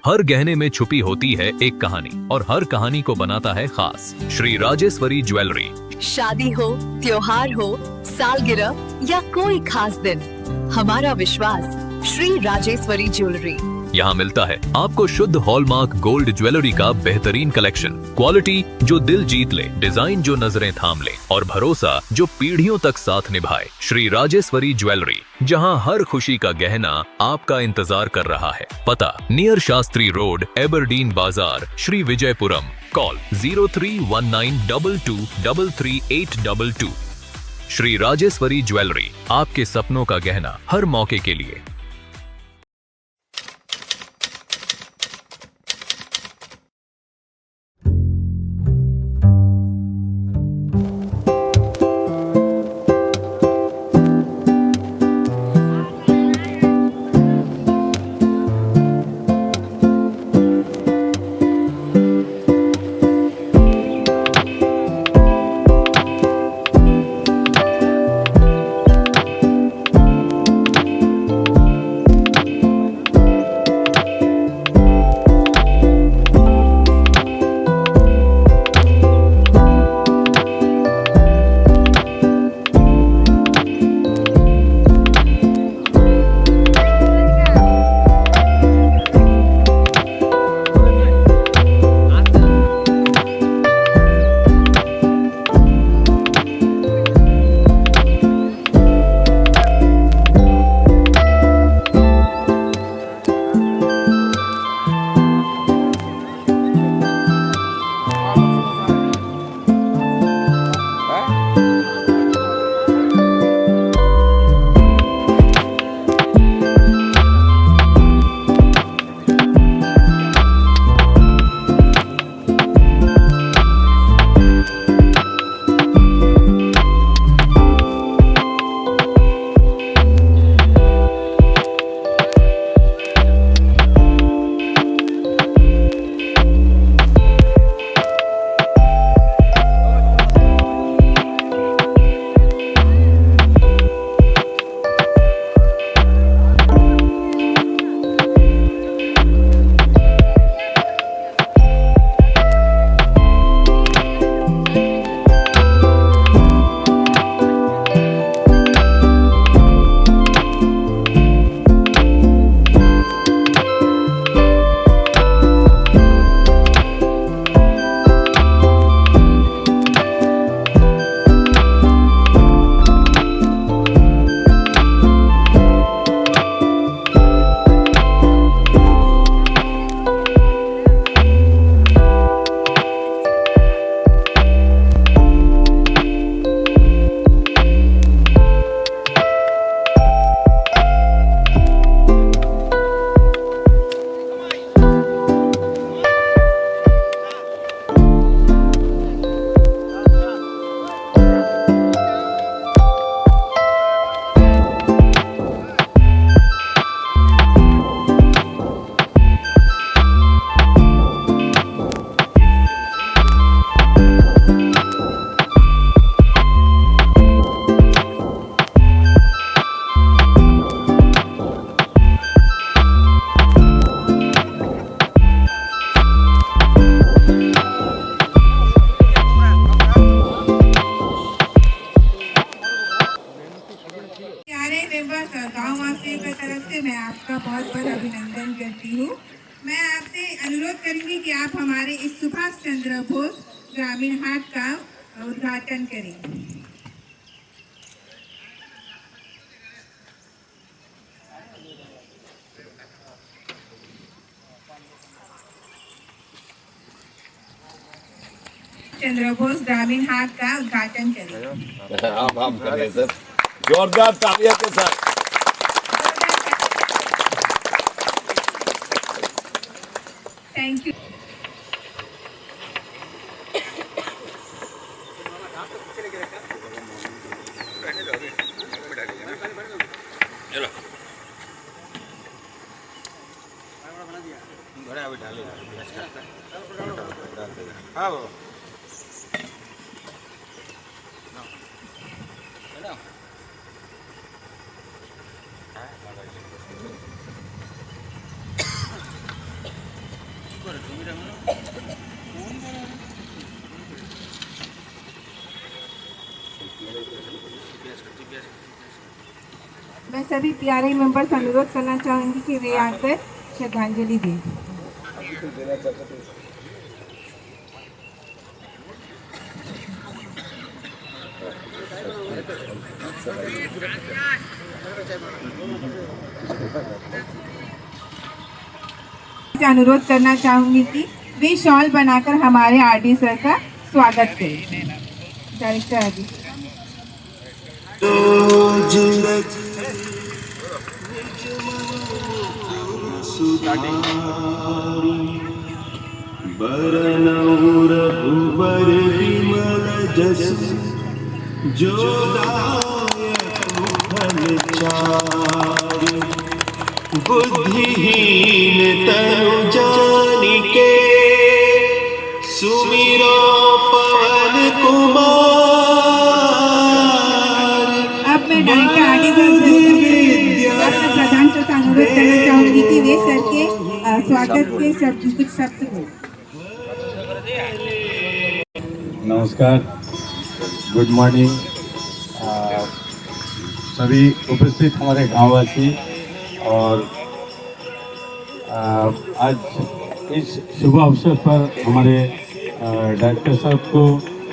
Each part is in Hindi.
हर गहने में छुपी होती है एक कहानी और हर कहानी को बनाता है खास। श्री राजेश्वरी ज्वेलरी। शादी हो, त्योहार हो, सालगिरह या कोई खास दिन, हमारा विश्वास श्री राजेश्वरी ज्वेलरी। यहाँ मिलता है आपको शुद्ध हॉलमार्क गोल्ड ज्वेलरी का बेहतरीन कलेक्शन, क्वालिटी जो दिल जीत ले, डिजाइन जो नजरें थाम ले और भरोसा जो पीढ़ियों तक साथ निभाए। श्री राजेश्वरी ज्वेलरी, जहाँ हर खुशी का गहना आपका इंतजार कर रहा है। पता नियर शास्त्री रोड, एबरडीन बाजार, श्री विजयपुरम। कॉल 031922333822। श्री राजेश्वरी ज्वेलरी, आपके सपनों का गहना हर मौके के लिए। गाँववासियों की तरफ से मैं आपका बहुत बहुत अभिनंदन करती हूँ। मैं आपसे अनुरोध करूँगी कि आप हमारे इस सुभाष चंद्र बोस ग्रामीण हाट का उद्घाटन करें। चंद्र बोस ग्रामीण हाट का उद्घाटन करें। आप करें सर, जोरदार तालियों के साथ। Thank you. हाँ मैं सभी पीआरआई मेंबर्स अनुरोध करना चाहूंगी कि वे आकर श्रद्धांजलि दें। अनुरोध करना चाहूंगी कि वे शॉल बनाकर हमारे आरडी सर का स्वागत करें। Director RD. बरनौर भुवर विमल जस जो दायक फल चारि बुद्धिहीन तनु जानिके सुमिरो पवन कुमार। अब मैं डायरेक्टर आरडी सर प्रधान सर से अनुरोध करना चाहूंगी कि वे सर के स्वागत के कुछ शब्द बोलें। नमस्कार, गुड मॉर्निंग सभी उपस्थित हमारे गांववासी। और आज इस शुभ अवसर पर हमारे डायरेक्टर साहब को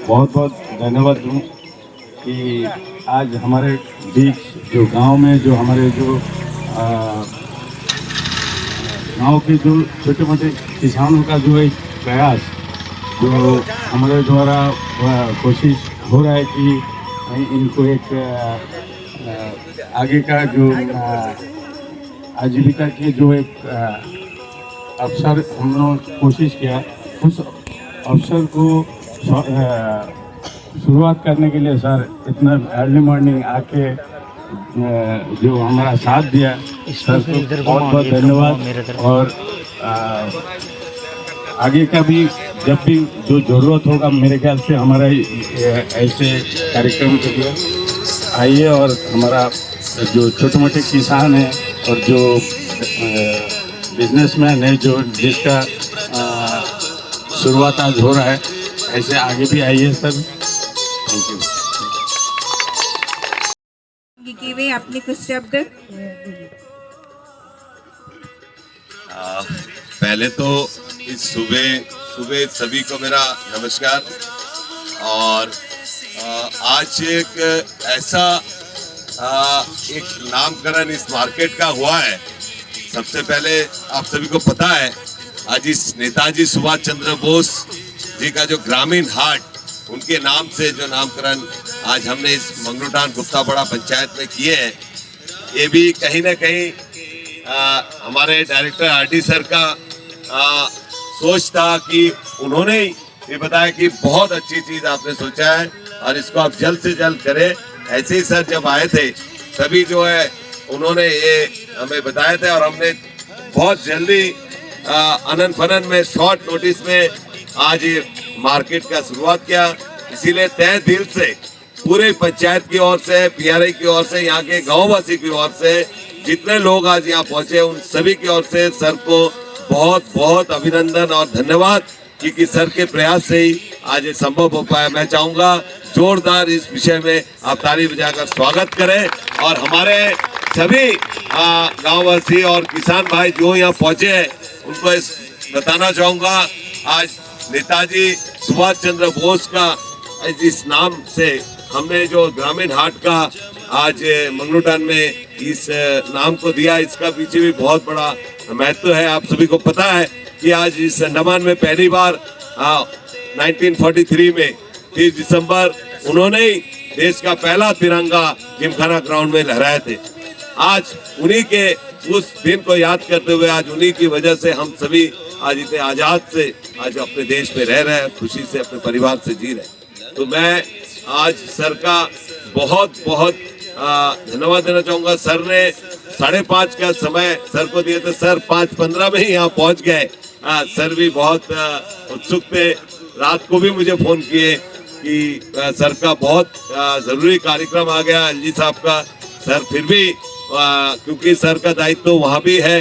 बहुत बहुत धन्यवाद दूँ कि आज हमारे बीच जो गांव में जो हमारे जो गांव के जो छोटे मोटे किसानों का जो एक प्रयास जो हमारे द्वारा कोशिश हो रहा है कि इनको एक आगे का जो आजीविका के जो एक अवसर हम लोग कोशिश किया, उस अवसर को शुरुआत करने के लिए सर इतना अर्ली मॉर्निंग आके जो हमारा साथ दिया, सर को बहुत बहुत धन्यवाद। और आगे का भी जब भी जो ज़रूरत होगा मेरे ख्याल से हमारा ऐसे कार्यक्रम के लिए आइए। और हमारा जो छोटे मोटे किसान हैं और जो बिजनेसमैन है जो जिसका शुरुआत आज हो रहा है, ऐसे आगे भी आइए सर। Thank you. कि वे अपने कुछ शब्द पहले तो इस सुबह सभी को मेरा नमस्कार। और आज एक ऐसा एक नामकरण इस मार्केट का हुआ है। सबसे पहले आप सभी को पता है आज इस नेताजी सुभाष चंद्र बोस जी का जो ग्रामीण हाट, उनके नाम से जो नामकरण आज हमने इस मंगरूटान गुप्तापड़ा पंचायत में किए हैं, ये भी कहीं ना कहीं हमारे डायरेक्टर आरडी सर का सोच था कि उन्होंने ये बताया कि बहुत अच्छी चीज आपने सोचा है और इसको आप जल्द से जल्द करें। ऐसे ही सर जब आए थे तभी जो है उन्होंने ये हमें बताया था और हमने बहुत जल्दी अनन फनन में शॉर्ट नोटिस में आज ये मार्केट का शुरुआत किया। इसीलिए तहे दिल से पूरे पंचायत की ओर से, पीआरआई की ओर से, यहाँ के गांववासी की ओर से जितने लोग आज यहाँ पहुंचे उन सभी की ओर से सर को बहुत बहुत अभिनंदन और धन्यवाद, क्योंकि सर के प्रयास से ही आज ये संभव हो पाया। मैं चाहूंगा जोरदार इस विषय में आप ताली बजाकर स्वागत करें और हमारे सभी गांववासी और किसान भाई जो यहाँ पहुंचे हैं उनको बताना चाहूंगा आज नेताजी सुभाष चंद्र बोस का इस नाम से हमने जो ग्रामीण हाट का आज मंगरूटान में इस नाम को दिया, इसका पीछे भी बहुत बड़ा महत्व है। आप सभी को पता है कि आज इस अंडमान में पहली बार 1943 में 30 दिसंबर उन्होंने ही देश का पहला तिरंगा जिमखाना ग्राउंड में लहराए थे। आज उन्हीं के उस दिन को याद करते हुए आज उन्हीं की वजह से हम सभी आज इतने आजाद से आज अपने देश में रह रहे हैं, खुशी से अपने परिवार से जी रहे हैं। तो मैं आज सर का बहुत बहुत धन्यवाद देना चाहूंगा। सर ने 5:30 का समय सर को दिए थे, सर 5:15 में ही यहाँ पहुंच गए। सर भी बहुत उत्सुक थे, रात को भी मुझे फोन किए कि सर का बहुत जरूरी कार्यक्रम आ गया एलजी साहब का। सर फिर भी क्योंकि सर का दायित्व तो वहाँ भी है,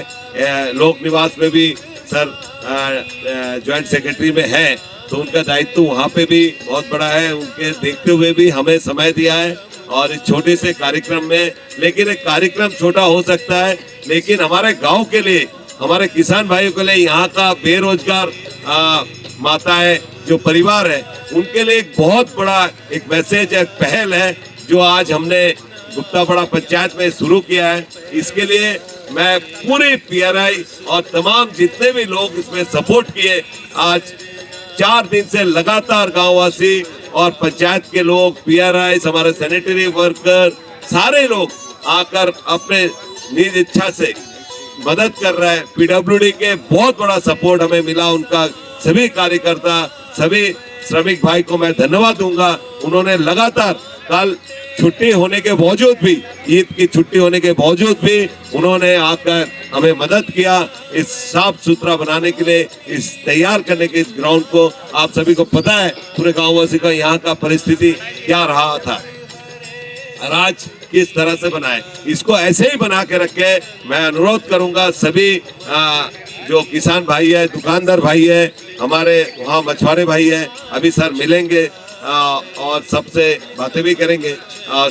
लोक निवास में भी सर ज्वाइंट सेक्रेटरी में है, तो उनका दायित्व वहाँ पे भी बहुत बड़ा है। उनके देखते हुए भी हमें समय दिया है और इस छोटे से कार्यक्रम में, लेकिन एक कार्यक्रम छोटा हो सकता है, लेकिन हमारे गांव के लिए, हमारे किसान भाइयों के लिए, यहाँ का बेरोजगार माताएं जो परिवार है उनके लिए एक बहुत बड़ा एक मैसेज, एक पहल है जो आज हमने गुप्तापड़ा पंचायत में शुरू किया है। इसके लिए मैं पूरे पीआरआई और तमाम जितने भी लोग इसमें सपोर्ट किए, आज 4 दिन से लगातार गांववासी और पंचायत के लोग, पीआरआई, हमारे सैनिटरी वर्कर, सारे लोग आकर अपने निज इच्छा से मदद कर रहे हैं। पीडब्ल्यूडी के बहुत बड़ा सपोर्ट हमें मिला, उनका सभी कार्यकर्ता, सभी श्रमिक भाई को मैं धन्यवाद दूंगा। उन्होंने लगातार कल छुट्टी होने के बावजूद भी, ईद की छुट्टी होने के बावजूद भी उन्होंने आकर हमें मदद किया इस साफ सुथरा बनाने के लिए, इस तैयार करने के इस ग्राउंड को। आप सभी को पता है पूरे गांववासी का यहाँ का परिस्थिति क्या रहा था, आज किस तरह से बनाए, इसको ऐसे ही बना के रखे। मैं अनुरोध करूंगा सभी जो किसान भाई है, दुकानदार भाई है, हमारे वहाँ मछुआरे भाई है, अभी सर मिलेंगे और सबसे बातें भी करेंगे।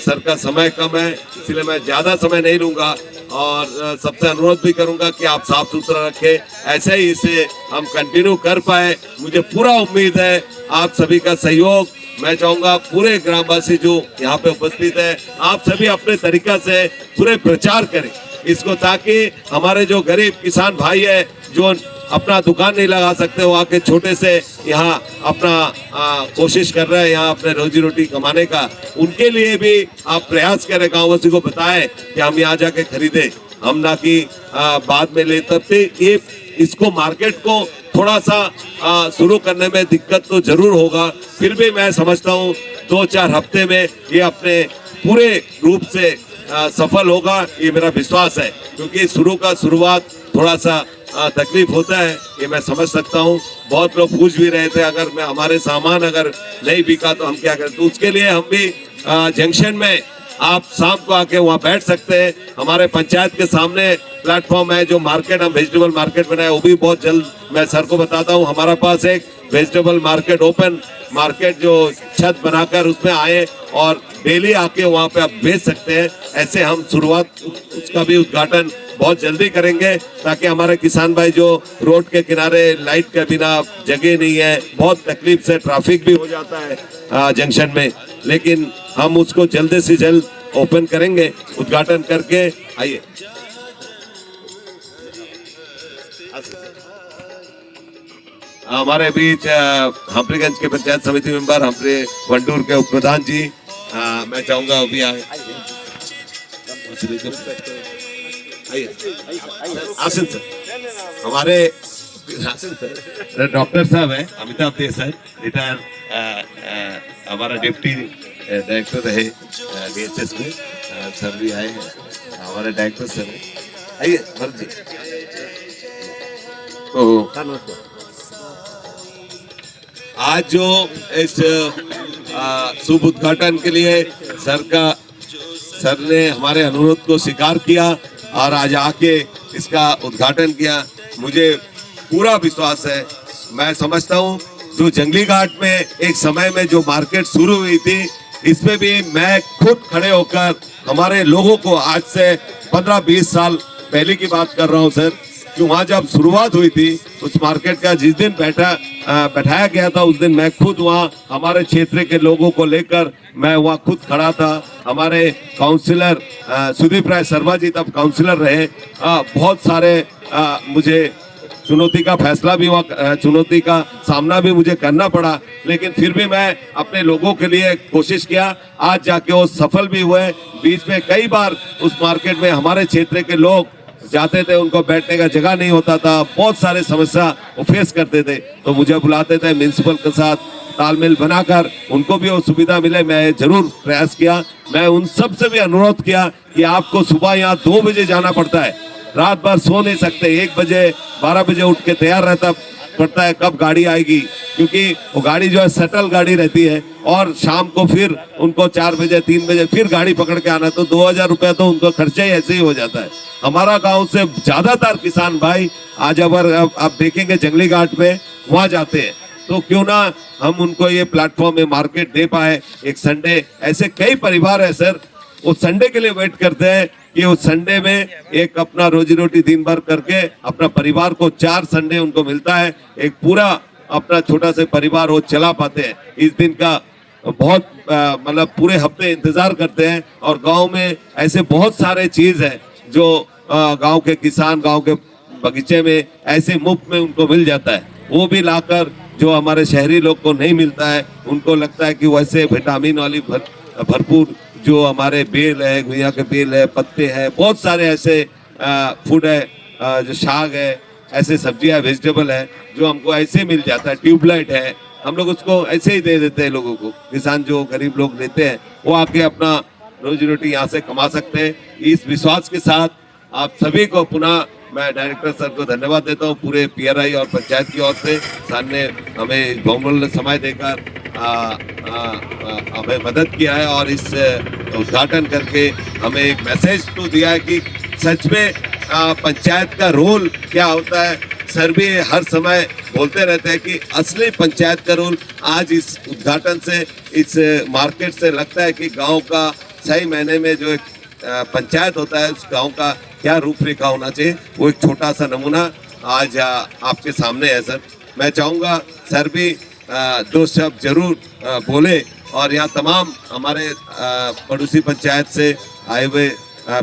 सर का समय कम है इसलिए मैं ज्यादा समय नहीं लूंगा और सबसे अनुरोध भी करूंगा कि आप साफ सुथरा रखें, ऐसे ही इसे हम कंटिन्यू कर पाए। मुझे पूरा उम्मीद है आप सभी का सहयोग। मैं चाहूंगा पूरे ग्रामवासी जो यहाँ पे उपस्थित है, आप सभी अपने तरीका से पूरे प्रचार करें इसको, ताकि हमारे जो गरीब किसान भाई है जो अपना दुकान नहीं लगा सकते, वो आके छोटे से यहाँ अपना कोशिश कर रहे हैं यहाँ अपने रोजी रोटी कमाने का, उनके लिए भी आप प्रयास करें, गांववासी को बताएं कि हम यहाँ जाके खरीदे, हम ना कि बाद में ले। तब से ये इसको मार्केट को थोड़ा सा शुरू करने में दिक्कत तो जरूर होगा, फिर भी मैं समझता हूँ 2-4 हफ्ते में ये अपने पूरे रूप से सफल होगा, ये मेरा विश्वास है। क्योंकि शुरुआत थोड़ा सा तकलीफ होता है, ये मैं समझ सकता हूँ। बहुत लोग पूछ भी रहे थे अगर मैं हमारे सामान अगर नहीं बिका तो हम क्या करें, तो उसके लिए हम भी जंक्शन में आप शाम को आके वहाँ बैठ सकते हैं। हमारे पंचायत के सामने प्लेटफॉर्म है जो मार्केट, हम वेजिटेबल मार्केट बनाए, वो भी बहुत जल्द मैं सर को बताता हूँ। हमारा पास एक वेजिटेबल मार्केट, ओपन मार्केट जो छत बनाकर उसमें आए और डेली आके वहाँ पे आप बेच सकते हैं। ऐसे हम शुरुआत उसका भी उद्घाटन बहुत जल्दी करेंगे, ताकि हमारे किसान भाई जो रोड के किनारे लाइट के बिना जगह नहीं है, बहुत तकलीफ से ट्रैफिक भी हो जाता है जंक्शन में, लेकिन हम उसको जल्द से जल्द ओपन करेंगे, उद्घाटन करके। आइए हमारे बीच हम्प्रीगंज के पंचायत समिति मेंबर हम्प्री वंडूर के उप प्रधान जी, मैं चाहूंगा अभी आए। आसिन सर, हमारे डॉक्टर साहब है अमिताभ दे सर, रिटायर हमारा डिप्टी डायरेक्टर रहे बीएचएस में, सर भी आए हैं, हमारे डायरेक्टर सर है। आइए भरत जी। तो आज जो इस शुभ उद्घाटन के लिए सर ने हमारे अनुरोध को स्वीकार किया और आज आके इसका उद्घाटन किया, मुझे पूरा विश्वास है। मैं समझता हूँ जो जंगली घाट में एक समय में जो मार्केट शुरू हुई थी, इसमें भी मैं खुद खड़े होकर हमारे लोगों को, आज से 15-20 साल पहले की बात कर रहा हूँ सर, कि वहाँ जब शुरुआत हुई थी उस मार्केट का जिस दिन बैठाया गया था, उस दिन मैं खुद वहाँ हमारे क्षेत्र के लोगों को लेकर मैं वहाँ खुद खड़ा था। हमारे काउंसिलर सुदीप राय शर्मा जी तब काउंसिलर रहे, बहुत सारे मुझे चुनौती का फैसला भी हुआ, चुनौती का सामना भी मुझे करना पड़ा, लेकिन फिर भी मैं अपने लोगों के लिए कोशिश किया। आज जाके वो सफल भी हुए। बीच में कई बार उस मार्केट में हमारे क्षेत्र के लोग जाते थे, उनको बैठने का जगह नहीं होता था, बहुत सारे समस्या वो फेस करते थे, तो मुझे बुलाते थे, म्युनिसिपल के साथ तालमेल बनाकर उनको भी वो सुविधा मिले, मैं जरूर प्रयास किया। मैं उन सब से भी अनुरोध किया कि आपको सुबह यहाँ 2 बजे जाना पड़ता है, रात भर सो नहीं सकते, 1 बजे 12 बजे उठ के तैयार रहता पड़ता है कब गाड़ी आएगी, क्योंकि वो गाड़ी जो है शटल गाड़ी रहती है और शाम को फिर उनको 4 बजे 3 बजे फिर गाड़ी पकड़ के आना, तो 2000 रुपया तो उनको खर्चा ही ऐसे ही हो जाता है। हमारा गांव से ज्यादातर किसान भाई आज अगर आप देखेंगे जंगली घाट पे वहां जाते हैं, तो क्यों ना हम उनको ये प्लेटफॉर्म में मार्केट दे पाए एक संडे। ऐसे कई परिवार है सर, वो संडे के लिए वेट करते हैं कि उस संडे में एक अपना रोजी रोटी दिन भर करके अपना परिवार को 4 संडे उनको मिलता है, एक पूरा अपना छोटा सा परिवार वो चला पाते हैं। इस दिन का बहुत मतलब पूरे हफ्ते इंतजार करते हैं। और गांव में ऐसे बहुत सारे चीज है जो गांव के किसान गांव के बगीचे में ऐसे मुफ्त में उनको मिल जाता है, वो भी लाकर जो हमारे शहरी लोग को नहीं मिलता है। उनको लगता है कि वैसे विटामिन वाली भरपूर जो हमारे बेल है, गुइया के बेल है, पत्ते हैं, बहुत सारे ऐसे फूड है, जो साग है, ऐसे सब्जियां वेजिटेबल है जो हमको ऐसे मिल जाता है। ट्यूबलाइट है, हम लोग उसको ऐसे ही दे देते हैं लोगों को। किसान जो गरीब लोग लेते हैं वो आके अपना रोजी रोटी यहाँ से कमा सकते हैं। इस विश्वास के साथ आप सभी को पुनः मैं डायरेक्टर सर को धन्यवाद देता हूँ, पूरे पीआरआई और पंचायत की ओर से। सर ने हमें बहुमूल्य समय देकर हमें मदद किया है और इस उद्घाटन करके हमें एक मैसेज तो दिया है कि सच में पंचायत का रोल क्या होता है। सर भी हर समय बोलते रहते हैं कि असली पंचायत का रोल आज इस उद्घाटन से, इस मार्केट से लगता है कि गांव का सही मायने में जो एक पंचायत होता है उस गांव का क्या रूपरेखा होना चाहिए, वो एक छोटा सा नमूना आज आपके सामने है सर। मैं चाहूँगा सर भी 2 शब्द जरूर बोले और यहाँ तमाम हमारे पड़ोसी पंचायत से आए हुए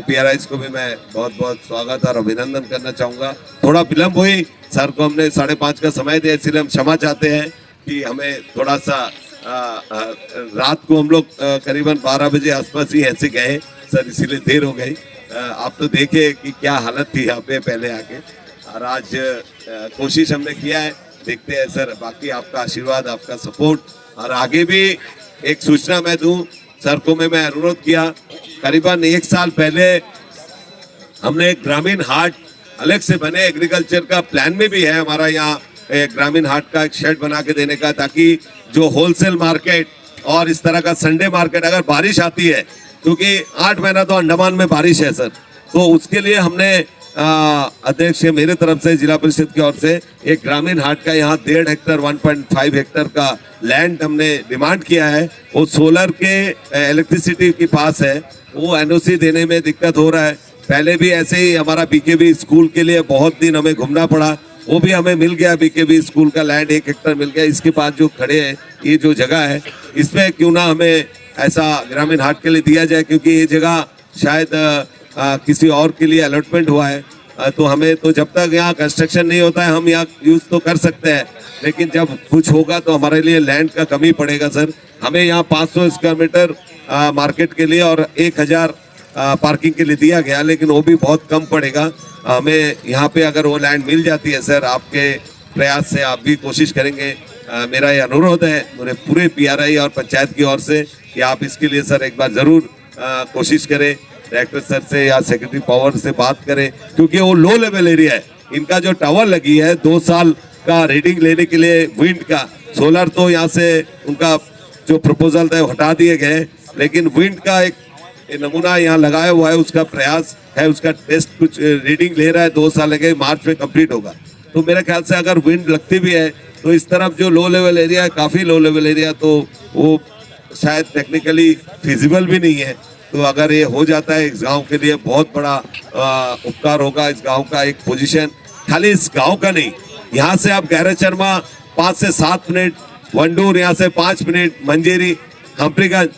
पीआरआईज को भी मैं बहुत बहुत स्वागत और अभिनंदन करना चाहूँगा। थोड़ा विलम्ब हुई, सर को हमने 5:30 का समय दिया, इसलिए हम क्षमा चाहते हैं कि हमें थोड़ा सा रात को हम लोग करीबन 12 बजे आसपास ही ऐसे गए सर, इसीलिए देर हो गई। आप तो देखे कि क्या हालत थी यहाँ पे पहले आके, और आज कोशिश हमने किया है, देखते हैं सर। बाकी आपका आशीर्वाद, आपका सपोर्ट, और आगे भी एक सूचना मैं दूं सर को। मैं अनुरोध किया, करीबन 1 साल पहले हमने एक ग्रामीण हाट अलग से बने, एग्रीकल्चर का प्लान में भी है हमारा यहाँ एक ग्रामीण हाट का एक शेड बना के देने का, ताकि जो होलसेल मार्केट और इस तरह का संडे मार्केट, अगर बारिश आती है, क्योंकि 8 महीना तो अंडमान में बारिश है सर, तो उसके लिए हमने अध्यक्ष मेरे तरफ से जिला परिषद की ओर से एक ग्रामीण हाट का यहाँ 1.5 हेक्टर 1.5 हेक्टर का लैंड हमने डिमांड किया है। वो सोलर के इलेक्ट्रिसिटी के पास है, वो एनओसी देने में दिक्कत हो रहा है। पहले भी ऐसे ही हमारा बीकेबी स्कूल के लिए बहुत दिन हमें घूमना पड़ा, वो भी हमें मिल गया, बीकेबी स्कूल का लैंड 1 हेक्टर मिल गया। इसके पास जो खड़े हैं, ये जो जगह है, इसमें क्यों ना हमें ऐसा ग्रामीण हाट के लिए दिया जाए, क्योंकि ये जगह शायद किसी और के लिए अलॉटमेंट हुआ है। तो हमें तो जब तक यहाँ कंस्ट्रक्शन नहीं होता है हम यहाँ यूज तो कर सकते हैं, लेकिन जब कुछ होगा तो हमारे लिए लैंड का कमी पड़ेगा सर। हमें यहाँ 500 स्क्वायर मीटर मार्केट के लिए और 1000 पार्किंग के लिए दिया गया, लेकिन वो भी बहुत कम पड़ेगा हमें। यहाँ पे अगर वो लैंड मिल जाती है सर, आपके प्रयास से आप भी कोशिश करेंगे, मेरा ये अनुरोध है मेरे पूरे पीआरआई और पंचायत की ओर से कि आप इसके लिए सर एक बार जरूर कोशिश करें, डायरेक्टर सर से या सेक्रेटरी पावर से बात करें, क्योंकि वो लो लेवल एरिया है। इनका जो टावर लगी है 2 साल का रीडिंग लेने के लिए विंड का, सोलर तो यहाँ से उनका जो प्रपोजल था हटा दिए गए, लेकिन विंड का एक नमूना यहाँ लगाया हुआ है, उसका प्रयास है, उसका टेस्ट कुछ रीडिंग ले रहा है, 2 साल लगे, मार्च में कंप्लीट होगा। तो मेरे ख्याल से अगर विंड लगती भी है तो इस तरफ जो लो लेवल एरिया है, काफ़ी लो लेवल एरिया, तो वो शायद टेक्निकली फिजिबल भी नहीं है। तो अगर ये हो जाता है इस गांव के लिए बहुत बड़ा उपकार होगा। इस गांव का एक पोजीशन, खाली इस गांव का नहीं, यहाँ से आप गहरा चरमा 5 से 7 मिनट, वंडूर यहाँ से 5 मिनट, मंजेरी, हम्परीगंज,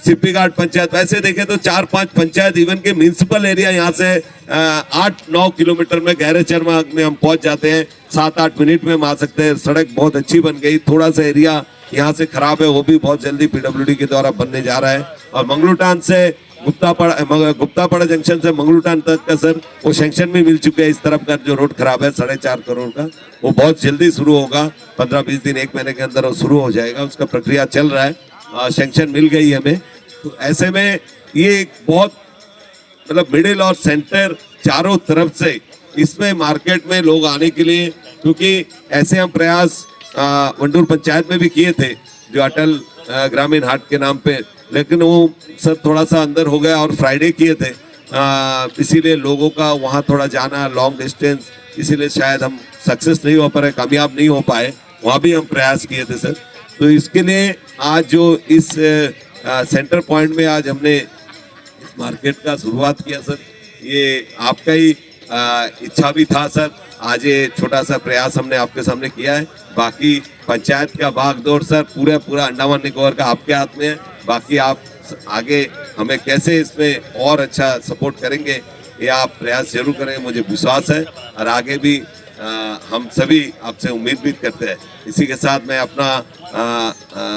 सिप्पीघाट पंचायत, वैसे देखें तो 4-5 पंचायत, इवन के म्यूनसिपल एरिया यहाँ से 8-9 किलोमीटर में गहरे चरमा में हम पहुंच जाते हैं, 7-8 मिनट में हम आ सकते हैं। सड़क बहुत अच्छी बन गई, थोड़ा सा एरिया यहाँ से खराब है, वो भी बहुत जल्दी पीडब्ल्यूडी के द्वारा बनने जा रहा है। और मंगलूटान से गुप्तापाड़ा जंक्शन से मंगलूटान तक का सर वो सेंक्शन भी मिल चुके हैं। इस तरफ का जो रोड खराब है 4.5 करोड़ का, वो बहुत जल्दी शुरू होगा, 15-20 दिन 1 महीने के अंदर वो शुरू हो जाएगा, उसका प्रक्रिया चल रहा है, सेंक्शन मिल गई हमें। तो ऐसे में ये बहुत मतलब मिडिल और सेंटर चारों तरफ से इसमें मार्केट में लोग आने के लिए क्योंकि ऐसे हम प्रयास वंडूर पंचायत में भी किए थे, जो अटल ग्रामीण हाट के नाम पे, लेकिन वो सर थोड़ा सा अंदर हो गया और फ्राइडे किए थे, इसीलिए लोगों का वहाँ थोड़ा जाना लॉन्ग डिस्टेंस, इसीलिए शायद हम सक्सेस नहीं हो पाए, कामयाब नहीं हो पाए। वहाँ भी हम प्रयास किए थे सर। तो इसके लिए आज जो इस सेंटर पॉइंट में आज हमने इस मार्केट का शुरुआत किया सर, ये आपका ही इच्छा भी था सर। आज ये छोटा सा प्रयास हमने आपके सामने किया है। बाकी पंचायत का भागदौड़ सर पूरा अंडमान निकोबार का आपके हाथ में है। बाकी आप आगे हमें कैसे इसमें और अच्छा सपोर्ट करेंगे, ये आप प्रयास जरूर करेंगे, मुझे विश्वास है। और आगे भी हम सभी आपसे उम्मीद भी करते हैं। इसी के साथ मैं अपना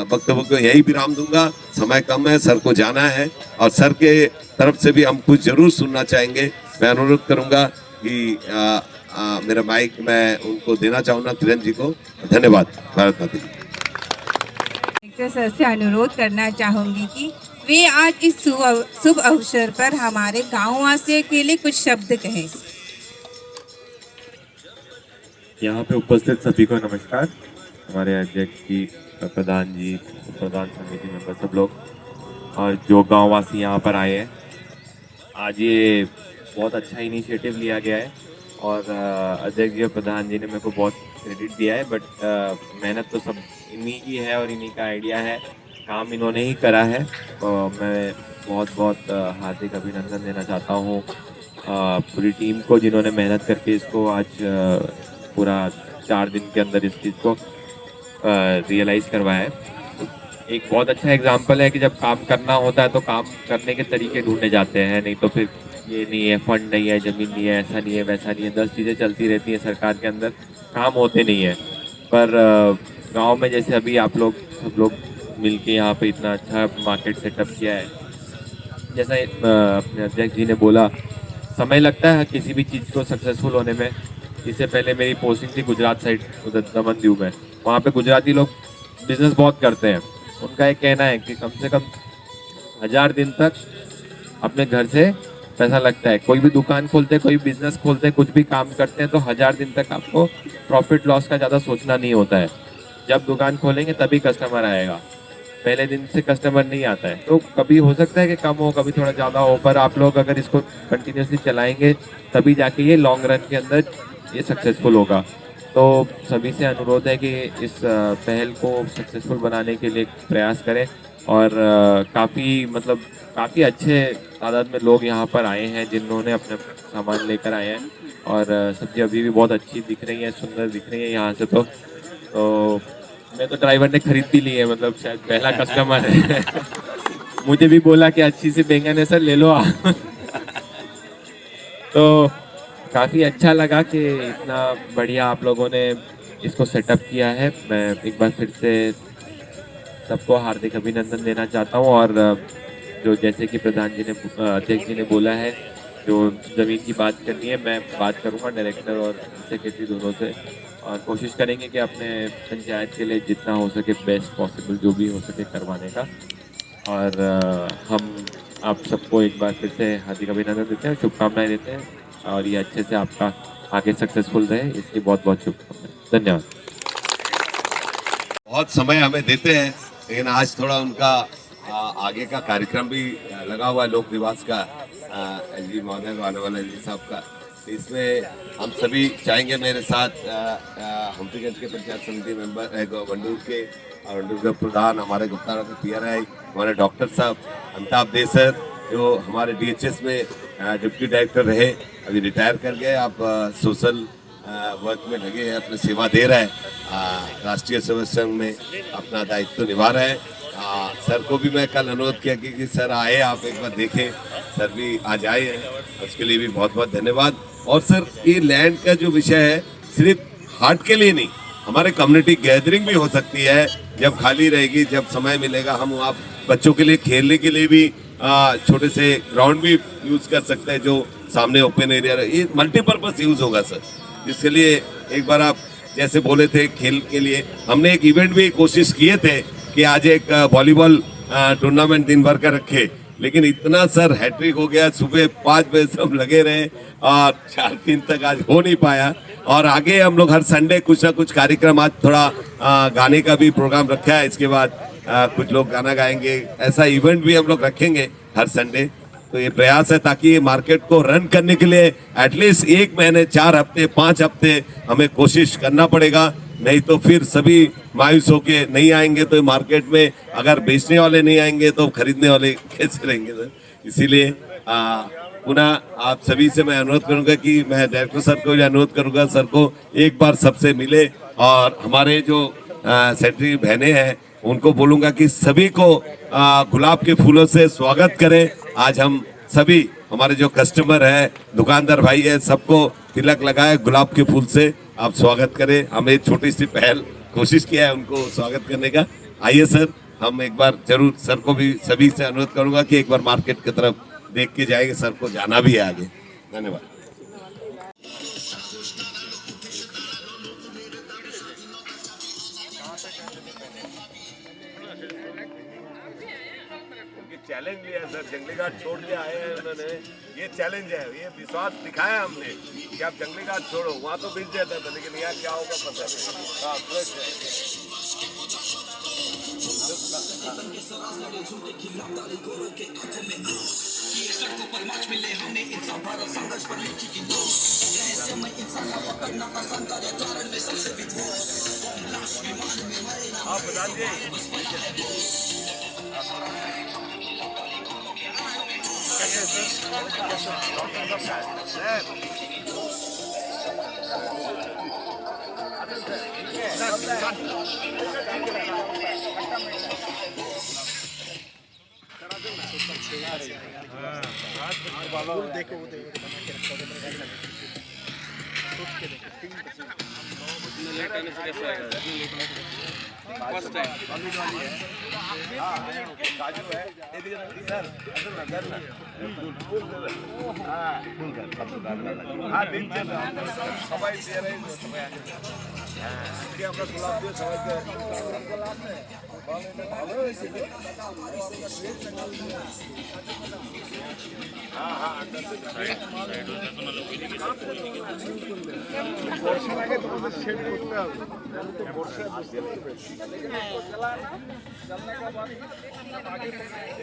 वक्तव्य को यही विराम दूंगा, समय कम है, सर को जाना है और सर के तरफ से भी हम कुछ जरूर सुनना चाहेंगे। मैं अनुरोध करूंगा कि मेरा माइक मैं उनको देना चाहूँगा, किरण जी को। धन्यवाद। भारत माता की। डायरेक्टर सर से अनुरोध करना चाहूँगी कि वे आज इस शुभ अवसर पर हमारे गाँव वासियों के लिए कुछ शब्द कहें। यहाँ पे उपस्थित सभी को नमस्कार। हमारे अध्यक्ष जी, प्रधान जी, प्रधान समिति मेंबर, सब लोग और जो गांववासी यहाँ पर आए हैं। आज ये बहुत अच्छा इनिशिएटिव लिया गया है और अध्यक्ष जी और प्रधान जी ने मेरे को बहुत क्रेडिट दिया है, बट मेहनत तो सब इन्हीं की है और इन्हीं का आइडिया है, काम इन्होंने ही करा है। मैं बहुत हार्दिक अभिनंदन देना चाहता हूँ पूरी टीम को, जिन्होंने मेहनत करके इसको आज पूरा 4 दिन के अंदर इस चीज़ को रियलाइज़ करवाया है। एक बहुत अच्छा एग्जांपल है कि जब काम करना होता है तो काम करने के तरीके ढूंढे जाते हैं, नहीं तो फिर ये नहीं है, फंड नहीं है, ज़मीन नहीं है, ऐसा नहीं है, वैसा नहीं है, 10 चीज़ें चलती रहती हैं सरकार के अंदर, काम होते नहीं है। पर गांव में जैसे अभी आप लोग सब लोग मिलके यहाँ पे इतना अच्छा मार्केट सेटअप किया है, जैसा अपने अध्यक्ष जी ने बोला, समय लगता है किसी भी चीज़ को सक्सेसफुल होने में। इससे पहले मेरी पोस्टिंग थी गुजरात साइड, उधर दमन दीव में। वहाँ पे गुजराती लोग बिजनेस बहुत करते हैं। उनका एक कहना है कि कम से कम 1000 दिन तक अपने घर से पैसा लगता है। कोई भी दुकान खोलते, कोई बिजनेस खोलते, कुछ भी काम करते हैं तो 1000 दिन तक आपको प्रॉफिट लॉस का ज़्यादा सोचना नहीं होता है। जब दुकान खोलेंगे तभी कस्टमर आएगा, पहले दिन से कस्टमर नहीं आता है। तो कभी हो सकता है कि कम हो, कभी थोड़ा ज़्यादा हो, पर आप लोग अगर इसको कंटिन्यूसली चलाएंगे तभी जाके ये लॉन्ग रन के अंदर ये सक्सेसफुल होगा। तो सभी से अनुरोध है कि इस पहल को सक्सेसफुल बनाने के लिए प्रयास करें। और काफ़ी अच्छे तादाद में लोग यहाँ पर आए हैं जिन्होंने अपने सामान लेकर आए हैं। और सब्जी अभी भी बहुत अच्छी दिख रही है, सुंदर दिख रही है यहाँ से। तो मैं तो ड्राइवर ने खरीद भी ली है, मतलब शायद पहला कस्टमर है। मुझे भी बोला कि अच्छी सी बैंगन है सर, ले लो आप। तो काफ़ी अच्छा लगा कि इतना बढ़िया आप लोगों ने इसको सेटअप किया है। मैं एक बार फिर से सबको हार्दिक अभिनंदन देना चाहता हूँ। और जो जैसे कि अध्यक्ष जी ने बोला है, जो ज़मीन की बात करनी है, मैं बात करूँगा डायरेक्टर और सेक्रेटरी दोनों से, और कोशिश करेंगे कि अपने पंचायत के लिए जितना हो सके बेस्ट पॉसिबल जो भी हो सके करवाने का। और हम आप सबको एक बार फिर से हार्दिक अभिनंदन देते हैं, शुभकामनाएं देते हैं, और ये अच्छे से आपका आगे सक्सेसफुल रहे, इसकी बहुत शुभकामनाएं। धन्यवाद। बहुत समय हमें देते हैं, लेकिन आज थोड़ा उनका आगे का कार्यक्रम भी लगा हुआ है, लोक निवास का, एलजी महोदय आने वाला एलजी साहब का। इसमें हम सभी चाहेंगे, मेरे साथ हम्पीगंज के पंचायत समिति मेंबर वंडूर के और वंडूर के प्रधान हमारे गुप्ता PRI, हमारे डॉक्टर साहब अमिताभ दे सर, जो हमारे DHS में डिप्टी डायरेक्टर रहे, अभी रिटायर कर गए, आप सोशल वर्क में लगे हैं, अपनी सेवा दे रहे हैं, राष्ट्रीय सेवा संघ में अपना दायित्व निभा रहे हैं। सर को भी मैं कल अनुरोध किया कि सर आए, आप एक बार देखें, सर भी आज आए हैं, उसके लिए भी बहुत धन्यवाद। और सर, ये लैंड का जो विषय है सिर्फ हाट के लिए नहीं, हमारे कम्युनिटी गैदरिंग भी हो सकती है, जब खाली रहेगी, जब समय मिलेगा, हम आप बच्चों के लिए खेलने के लिए भी छोटे से ग्राउंड भी यूज कर सकते हैं, जो सामने ओपन एरिया है, ये मल्टीपर्पज यूज होगा सर। इसके लिए एक बार आप जैसे बोले थे खेल के लिए, हमने एक इवेंट भी कोशिश किए थे कि आज एक वॉलीबॉल टूर्नामेंट दिन भर का रखे, लेकिन इतना सर हैट्रिक हो गया, सुबह 5 बजे सब लगे रहे और 4-3 तक आज हो नहीं पाया। और आगे हम लोग हर संडे कुछ ना कुछ कार्यक्रम, आज थोड़ा गाने का भी प्रोग्राम रखा है, इसके बाद कुछ लोग गाना गाएंगे, ऐसा इवेंट भी हम लोग रखेंगे हर संडे। तो ये प्रयास है ताकि ये मार्केट को रन करने के लिए एटलीस्ट 1 महीने, 4 हफ्ते, 5 हफ्ते हमें कोशिश करना पड़ेगा, नहीं तो फिर सभी मायूस होके नहीं आएंगे। तो मार्केट में अगर बेचने वाले नहीं आएंगे तो खरीदने वाले कैसे रहेंगे सर? इसीलिए पुनः आप सभी से मैं अनुरोध करूंगा कि मैं डायरेक्टर सर को भी अनुरोध करूंगा, सर को एक बार सबसे मिले और हमारे जो सेक्रेटरी बहनें हैं उनको बोलूंगा कि सभी को गुलाब के फूलों से स्वागत करें। आज हम सभी हमारे जो कस्टमर है, दुकानदार भाई है, सबको तिलक लगाए गुलाब के फूल से आप स्वागत करें। हम एक छोटी सी पहल कोशिश किया है उनको स्वागत करने का। आइए सर, हम एक बार जरूर सर को भी सभी से अनुरोध करूंगा कि एक बार मार्केट की तरफ देख के जाएंगे, सर को जाना भी है आगे। धन्यवाद। चैलेंज लिया सर, जंगली घाट छोड़ के आए हैं उन्होंने, ये चैलेंज है, ये विश्वास दिखाया हमने कि आप जंगली घाट छोड़ो। वहाँ तो बिक जाता था, लेकिन यहाँ क्या होगा पता नहीं। हाँ, फ्रेश है। आप बता दिए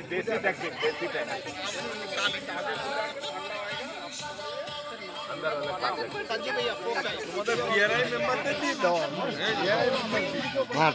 देसी टैक्टिक, देसी टैक्टिक संजय भैया पीआरआई मेंबर ने दी दवा हां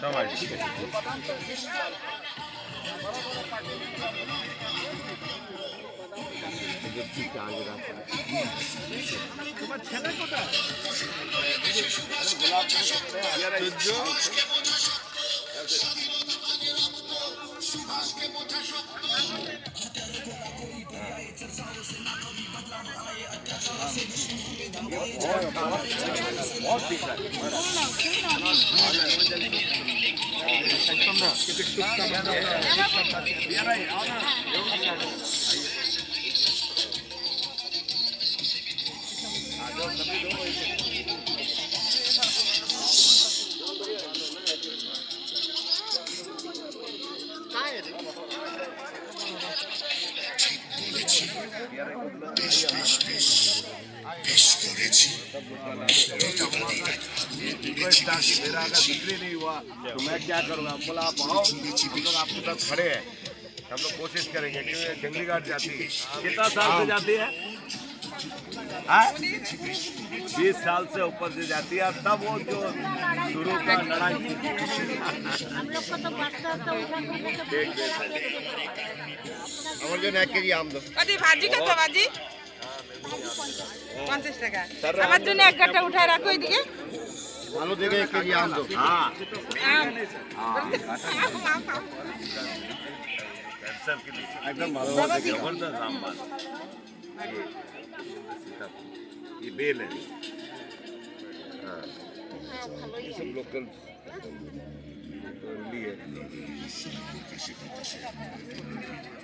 मेरा अगर बिक्री नहीं हुआ तो मैं क्या करूँगा? बोला आप आओ, हम लोग आपके साथ खड़े हैं, हम लोग कोशिश करेंगे। क्योंकि जंगली घाट जाती है, कितना साल से जाती है? 20 साल से ऊपर से जाती है। तब वो जो शुरू का लड़ाई आम दो भाजी कत भाजी 50 টাকা আমার জন্য এক গাঁটা উঠায় রাখো এদিকে आलू देगा 1 केजी आम दो। हाँ कैंसर के लिए एकदम जबरदस्त आम बात। ये बेल है। हाँ ये सब लोकल लिए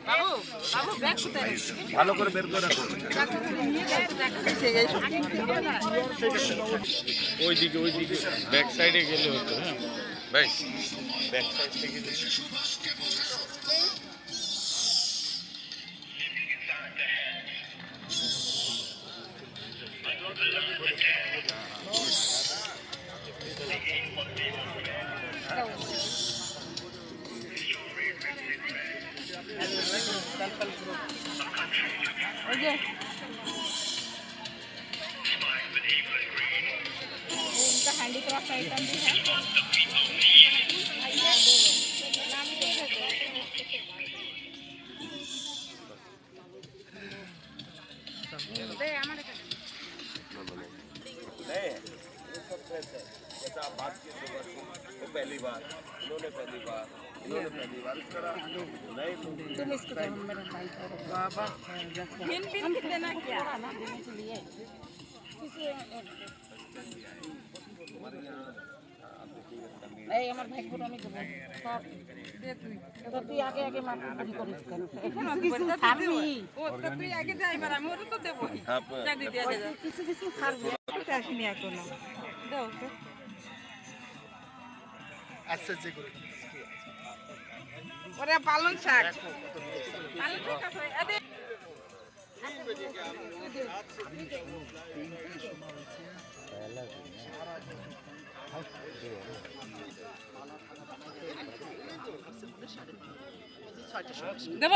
বাবু বাবু ব্যাগ কোথায় ভালো করে বের করে রাখো। ওইদিকে ব্যাক সাইডে গেলে হতো। হ্যাঁ ভাই ব্যাক সাইড থেকে इनका हैंडीक्राफ्ट आइटम भी है। पहली बार इन्होंने पहली बार इस तरह भिन भिन देना क्या আমার ভাই বোন আমি দেব সব তো তুই আগে আগে মাটি করিস কেন ও তো তুই আগে যাই বার আমি ওটা তো দেব যা দিতে আগে যা কিছু কিছু ছাড়বে এটা আসেনি এখনো দাও তো আচ্ছা যে করে ওরে পালং শাক পালং শাক আছে আদে দেব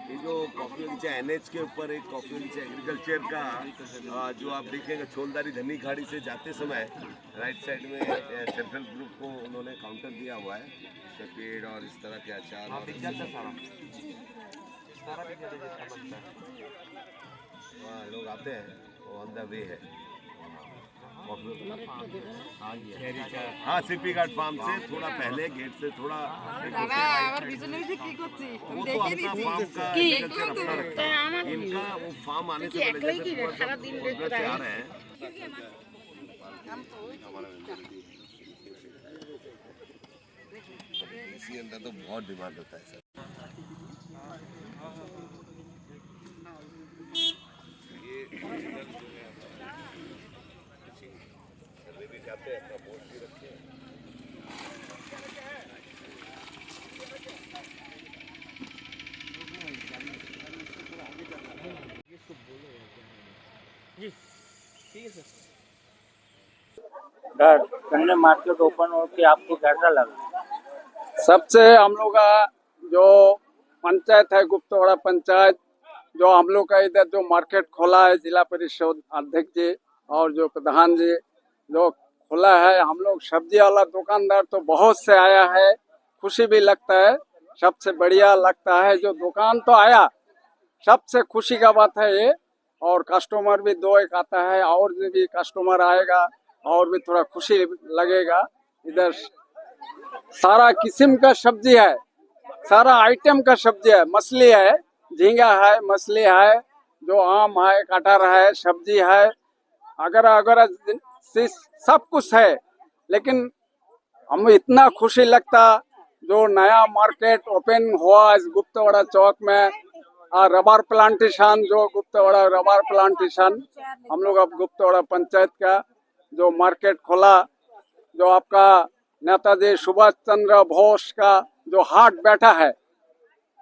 ये जो कॉफी बगीचा NH के ऊपर एक कॉफी बगीचा एग्रीकल्चर का जो आप देखेंगे छोलदारी धनी खाड़ी से जाते समय राइट साइड में सेल्फ हेल्प ग्रुप को उन्होंने काउंटर दिया हुआ है, पेड़ और इस तरह के अचार और लोग आते हैं, वो ऑन द वे है। हाँ, सीपी घाट फार्म से थोड़ा पहले गेट से थोड़ा वो तो अपना फार्म का एग्रीकल्चर अपना रखता है। इनका वो फार्म आने से पहले जैसे से आ रहे हैं। इसी अंदर तो बहुत डिमांड होता है सर। जाते हैं, अपना बोर्ड भी रखे हैं। गन्ने मार्केट ओपन होके आपको कैसा लगा? सबसे हम लोग का जो पंचायत है गुप्तवाड़ा पंचायत, जो हम लोग का इधर जो मार्केट खोला है जिला परिषद अध्यक्ष जी और जो प्रधान जी जो खोला है, हम लोग सब्जी वाला दुकानदार तो बहुत से आया है, खुशी भी लगता है। सबसे बढ़िया लगता है जो दुकान तो आया, सबसे खुशी का बात है ये। और कस्टमर भी दो एक आता है, और भी कस्टमर आएगा और भी थोड़ा खुशी लगेगा। इधर सारा किस्म का सब्जी है, सारा आइटम का सब्जी है, मछली है, झींगा है, मछली है, जो आम है, कटहल है, सब्जी है, अगर सब कुछ है। लेकिन हम इतना खुशी लगता जो नया मार्केट ओपन हुआ इस गुप्तवाड़ा चौक में, रबर प्लांटेशन, जो गुप्तवाड़ा रबर प्लांटेशन हम लोग अब गुप्तवाड़ा पंचायत का जो मार्केट खोला, जो आपका नेताजी सुभाष चंद्र बोस का जो हाट बैठा है,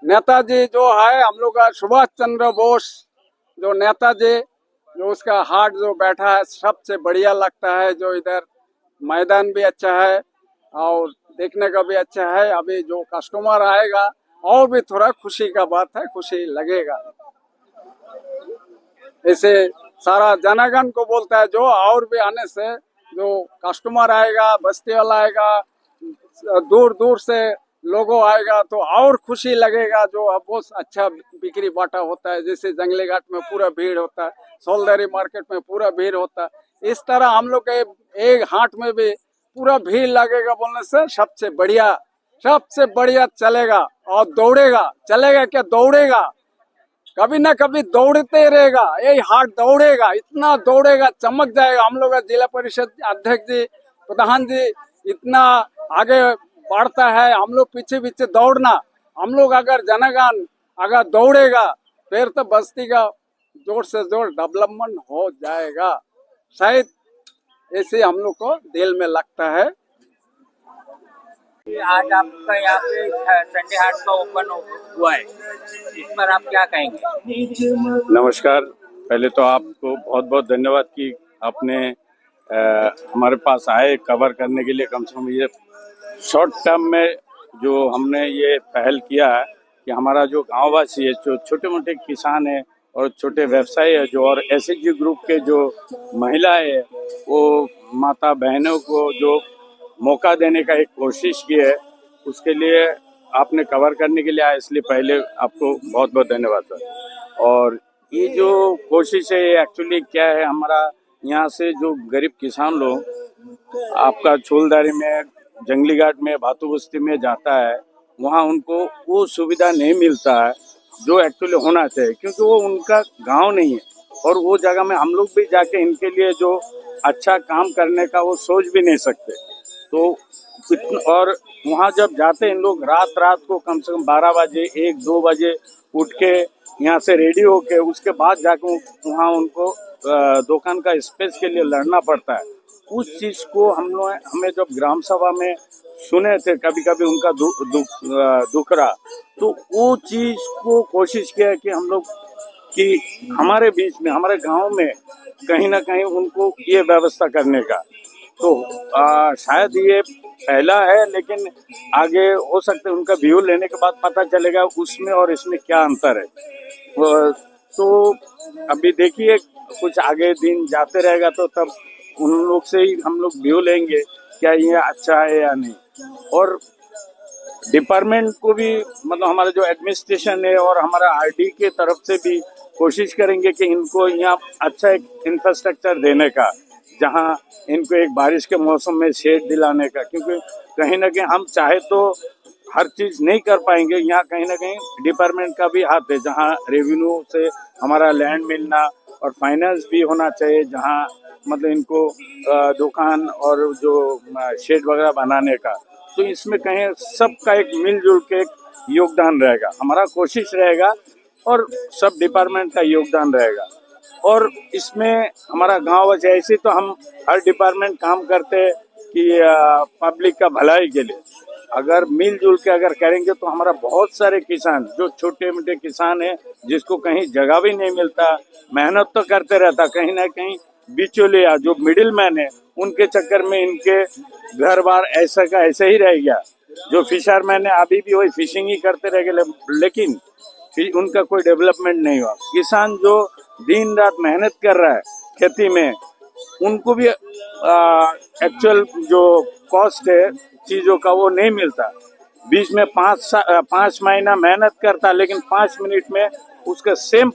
नेताजी जो है हम लोग का सुभाष चंद्र बोस जो नेताजी जो उसका हाट जो बैठा है, सबसे बढ़िया लगता है। जो इधर मैदान भी अच्छा है और देखने का भी अच्छा है। अभी जो कस्टमर आएगा और भी थोड़ा खुशी का बात है, खुशी लगेगा। ऐसे सारा जनागण को बोलता है जो और भी आने से जो कस्टमर आएगा, बस्ती वाला आएगा, दूर दूर से लोगों आएगा तो और खुशी लगेगा। जो अब बहुत अच्छा बिक्री बाटा होता है, जैसे जंगली घाट में पूरा भीड़ होता है, सोलदारी मार्केट में पूरा भीड़ होता है, इस तरह हम लोग के एक हाट में भी पूरा भीड़ लगेगा। बोलने से सबसे बढ़िया चलेगा और दौड़ेगा, चलेगा क्या दौड़ेगा, कभी ना कभी दौड़ते रहेगा, यही हाट दौड़ेगा, इतना दौड़ेगा चमक जाएगा। हम लोग का जिला परिषद अध्यक्ष जी, प्रधान जी इतना आगे बढ़ता है, हम लोग पीछे पीछे दौड़ना। हम लोग अगर जनगण अगर दौड़ेगा फिर तो बस्ती का जोर से जोर डेवलपमेंट हो जाएगा, शायद ऐसे हम लोग को दिल में लगता है। आज आपका यहाँ पे संडे हाट का ओपन हुआ है, इस पर आप क्या कहेंगे? नमस्कार, पहले तो आपको बहुत बहुत धन्यवाद कि आपने हमारे पास आए कवर करने के लिए। कम से कम ये शॉर्ट टर्म में जो हमने ये पहल किया है कि हमारा जो गांववासी है, जो छोटे मोटे किसान है और छोटे व्यवसायी है, जो और एसएचजी ग्रुप के जो महिलाएं है, वो माता बहनों को जो मौका देने का एक कोशिश की है, उसके लिए आपने कवर करने के लिए आया, इसलिए पहले आपको बहुत बहुत धन्यवाद सर। और ये जो कोशिश है ये एक्चुअली क्या है, हमारा यहाँ से जो गरीब किसान लोग आपका छोलदारी में, जंगली घाट में, भातू बस्ती में जाता है, वहाँ उनको वो सुविधा नहीं मिलता है जो एक्चुअली होना चाहिए, क्योंकि वो उनका गांव नहीं है। और वो जगह में हम लोग भी जाके इनके लिए जो अच्छा काम करने का वो सोच भी नहीं सकते। तो और वहाँ जब जाते इन लोग रात को कम से कम 12 बजे 1-2 बजे उठ के यहाँ से रेडी होके उसके बाद जाके वहाँ उनको दुकान का स्पेस के लिए लड़ना पड़ता है। उस चीज़ को हमें जब ग्राम सभा में सुने थे कभी कभी उनका दुख रहा, तो वो चीज़ को कोशिश किया कि हम लोग कि हमारे बीच में, हमारे गांव में कहीं ना कहीं उनको ये व्यवस्था करने का। तो शायद ये पहला है, लेकिन आगे हो सकता है उनका व्यू लेने के बाद पता चलेगा उसमें और इसमें क्या अंतर है। तो अभी देखिए कुछ आगे दिन जाते रहेगा तो तब उन लोग से ही हम लोग व्यू लेंगे क्या ये अच्छा है या नहीं। और डिपार्टमेंट को भी, मतलब हमारा जो एडमिनिस्ट्रेशन है और हमारा आरडी के तरफ से भी कोशिश करेंगे कि इनको यहाँ अच्छा एक इंफ्रास्ट्रक्चर देने का, जहाँ इनको एक बारिश के मौसम में शेड दिलाने का, क्योंकि कहीं ना कहीं हम चाहे तो हर चीज़ नहीं कर पाएंगे। यहाँ कहीं ना कहीं डिपार्टमेंट का भी हाथ है, जहाँ रेवेन्यू से हमारा लैंड मिलना और फाइनेंस भी होना चाहिए, जहाँ मतलब इनको दुकान और जो शेड वगैरह बनाने का। तो इसमें कहीं सबका एक मिलजुल के एक योगदान रहेगा, हमारा कोशिश रहेगा और सब डिपार्टमेंट का योगदान रहेगा। और इसमें हमारा गांव ऐसे तो हम हर डिपार्टमेंट काम करते हैं कि पब्लिक का भलाई के लिए अगर मिलजुल के अगर करेंगे तो हमारा बहुत सारे किसान जो छोटे मोटे किसान हैं, जिसको कहीं जगह भी नहीं मिलता, मेहनत तो करते रहता, कहीं ना कहीं बिचौलिया जो मिडिल मैन है उनके चक्कर में इनके घर बार ऐसा का ऐसे ही रह गया। जो फिशरमैन है अभी भी वही फिशिंग ही करते रह गए, लेकिन उनका कोई डेवलपमेंट नहीं हुआ। किसान जो दिन रात मेहनत कर रहा है खेती में, उनको भी एक्चुअल जो कॉस्ट है चीज़ों का वो नहीं मिलता। बीच में 5 महीना मेहनत करता, लेकिन 5 मिनट में उसका सेम